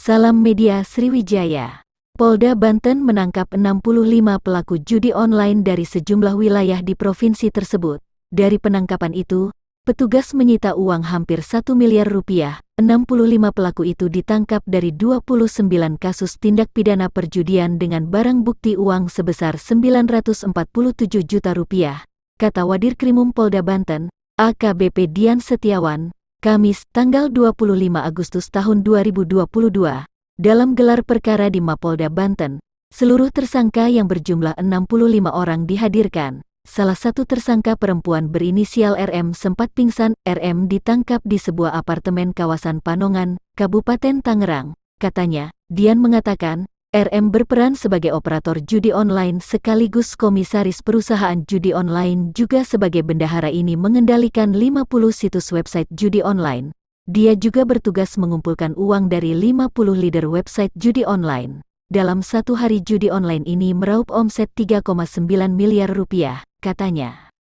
Salam Media Sriwijaya. Polda Banten menangkap 65 pelaku judi online dari sejumlah wilayah di provinsi tersebut. Dari penangkapan itu, petugas menyita uang hampir 1 miliar rupiah. 65 pelaku itu ditangkap dari 29 kasus tindak pidana perjudian dengan barang bukti uang sebesar 947 juta rupiah, kata Wadir Krimum Polda Banten, AKBP Dian Setiawan, Kamis, tanggal 25 Agustus tahun 2022, dalam gelar perkara di Mapolda Banten. Seluruh tersangka yang berjumlah 65 orang dihadirkan. Salah satu tersangka perempuan berinisial RM sempat pingsan. RM ditangkap di sebuah apartemen kawasan Panongan, Kabupaten Tangerang. Katanya, Dian mengatakan, RM berperan sebagai operator judi online sekaligus komisaris perusahaan judi online, juga sebagai bendahara ini mengendalikan 50 situs website judi online. Dia juga bertugas mengumpulkan uang dari 50 leader website judi online. Dalam satu hari judi online ini meraup omset 3,9 miliar rupiah, katanya.